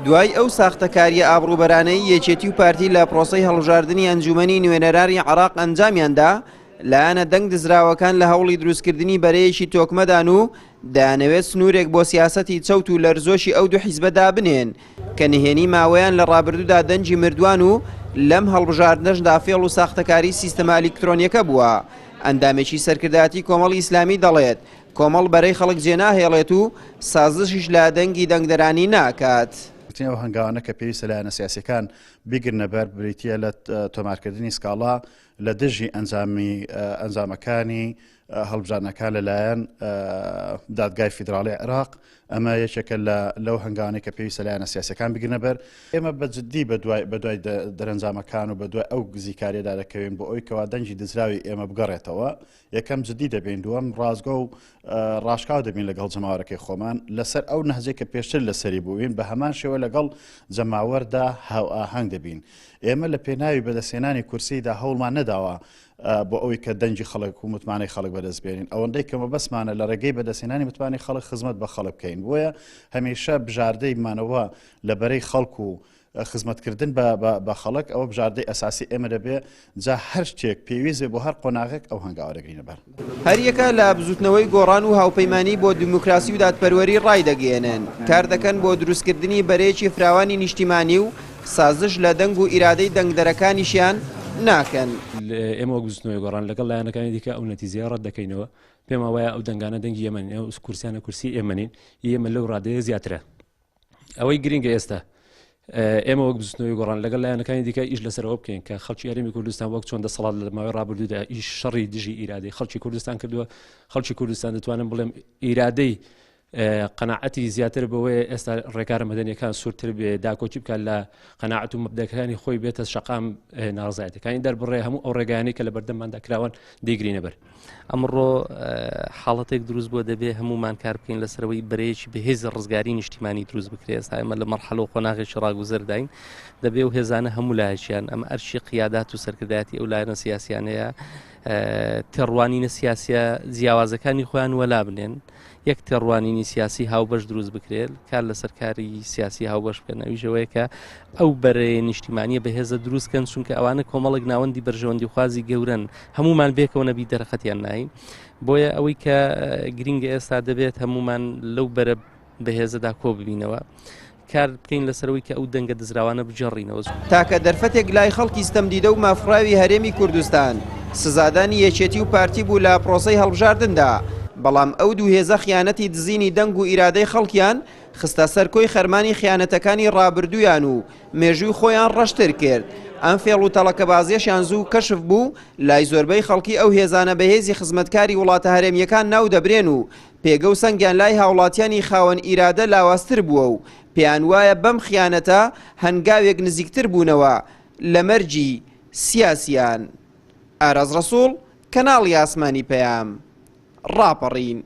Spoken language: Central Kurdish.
دوای ئەو ساختەکاریە ئابڕوبەرانەی یەکێتی و پارتی لە پرۆسەی هەڵبژاردننی ئەنجومەنی نوێنەرانی عێراق ئەنجامیاندا لایەنە دەنگ دزراوەکان لە هەوڵی دروستکردنی بەرەیەکی تۆکمەدان و دەیانەوێت سنوورێک بۆ سیاسەتی چەوت و لەرزۆشی ئەو دوو حیزبەدا بنێن کە نهێنی ماوەیان لە ڕابردوودا دەنجی مردووان و لەم هەڵبژاردنەشدا فێڵ و ساختەکاری سیستەمە ئەلیکترۆنیەکە بووە. ئەندامێکی سەرکردایەتی کۆمەڵی ئیسلامی دەڵێت کۆمەڵ بەرەی خەڵک جێناهێڵێت و سازشیش لە دەنگی دەنگدەرانی ناکات. ئەو هەنگاوانە کە پێویستە لایەنە سیاسیەکان بیگرنە بەر بریتیە لە تۆمارکردنی سکاڵا لە دژی ئەنجامەکانی هەڵبژاردنەکان لەلایەن دادگای فیدراڵی عێراق. ئەمە یەکێکە لەو هەنگاوانەی کە پێویستە لایەنە سیاسیەکان بگرنە بەر. ئێمە بەجددی بەدوای دەرەنجامەکان و بەدوای ئەو گزیکاریەدا دەکەوین بۆ ئەوی کەوا دەنجی دزراوی ئێمە بگەڕێتەوە. یەکەم جددی دەبین، دووەم ڕازگۆ و ڕاشکاو دەبین لەگەڵ جەماوەرەکەی خۆمان لەسەر ئەو نەهجەی کە پێشتر لەسەری بووین بە هەمان شێوە لەگەڵ جەماوەردا هاوئاهەنگ دەبین. ئێمە لە پێناوی بەدەستهێنانی کورسیدا هەوڵمان نەداوە بۆ ئەوی کە دەنجی خەڵک و متمانەی خەڵک بەدەستبێنین. ئەوەندەی کەمە بەسمانە لە ڕێگەی بەدەستهێنانی متمانەی خەڵک خزمەت بە خەڵک بکەین. بۆیە هەمیشە بژاردەی مانەوە لە بەرەی خەڵک و خزمەتکردن بە خەڵک ئەوە بژاردەی ئەساسی ئێمە دەبێ. جا هەر شتێک پێویستێ بۆ هەر قۆناغێک ئەو هەنگاوە دەگرینە بەر. هەر یەکە لە بزوتنەوەی گۆڕان و هاوپەیمانی بۆ دیموکراسی و دادپەروەری ڕای دەگەێنن. کار دەکەن بۆ دروستکردنی بەرەیەکی فراوانی نیشتیمانی و سازش لە دەنگ و ئیرادەی دەنگدەرەکانیشیان ناکەن. ئێمە بزوتنەوەی گۆڕان لەگەڵ لایەنەکانی دیکە ئەو نەتیجەیە ڕەت دەکەینەوە. پێم وایە ئەو دەنگانە دەنگی ئێمەن، ئەو کورسیانە کورسی ئێمەنین، ئێمە لەو ڕادەیە زیاترە. ئەوەی گرنگە ئێستا ئێمە وەک بزوتنەوەی گۆڕان لەگەڵ لایەنەکانی دیکە ئیش لەسەرەوە بکەین کە خەڵکی هەرێمی کوردستان وەک چۆن دەسەڵات لە ماوەی ڕابردوودا ئیش شەڕی دژی ئیرادەی خەڵکی کوردستان کردووە. خەڵکی کوردستان دەتوانم بڵێم ئیرادەی قەناعەتی زیاتر بەوەی ئێستا ڕێکارە مەدەنیەکان سوورتر بێ داکۆچی بکات لە قەناعەت و مەبدەکانی خۆی بێتە شەقام ناڕزایەتەکانی دەربڕێ هەموو ئەو ڕێگەیانەی کە لە بەردەمماندا کراون دەیگرینە بەر. ئەمڕۆ حاڵەتێک دروست بۆ دەبێ هەمومان کار بکەین لەسەرەوەی بەرەیەکی بەهێز ڕزگاری نیشتیمانی دروست بکرێت. ئێستا ئێمە لە مەرحەلە و قۆناغێکی ڕاگوزەرداین دەبێ و هێزانە هەموو لایەکیان ئەمە ئەرشی قیادات و سەرکردایەتی ئەو لایەنە سیاسیانەیە تێڕوانینە سیاسیە جیاوازەکانی خۆیان وەلا بنێن. یەک تێڕوانینی سیاسی هاوبەش دروست بکرێت کار لەسەر کاری سیاسی هاوبەش بکەن. ئەویژەوەیە کە ئەو بەرەیە نیشتیمانیە بەهێزە دروستکەن چونکە ئەوانە کۆمەڵک ناوەندی بەرژەوەندی خوازی گەورن هەمومان بێکەوە نەبی دەرەخەتیان ناین. بۆیە ئەوەی کە گرنگە ئێستا دەبێت هەمومان لەو بەرە بەهێزەدا کۆ ببینەوە کار بکەین لەسەرەوەی کە ئەو دەنگە دزراوانە بجێڕینەوە. تاکە دەرفەتێک لای خەڵکی ستەمدیدە و مافراوی هەرێمی کوردستان سزادانی یەکێتی و پارتی بوو لە پرۆسەی هەڵبژاردندا، بەڵام ئەو دوو هێزە خیانەتی دزینی دەنگ و ئیرادەی خەڵکیان خستە سەر کۆی خەرمانی خیانەتەکانی ڕابردوویان و مێژووی خۆیان ڕەشتر کرد. ئەم فێڵ و تەڵەکە بازیەشیان زوو کەشف بوو لای زۆربەی خەڵکی ئەو هێزانە بەهێزی خزمەتکاری وڵاتە هەرێمیەکان ناو دەبرێن و پێگە و سەنگیان لای هاوڵاتیانی خاوەن ئیرادە لاواستر بووە و پێیان وایە بەم خیانەتە هەنگاوێک نزیکتر بوونەوە لە مەرجی سیاسیان. ئاراز ڕەسوڵ، کەناڵی ئاسمانی پەیام، ڕاپەڕین.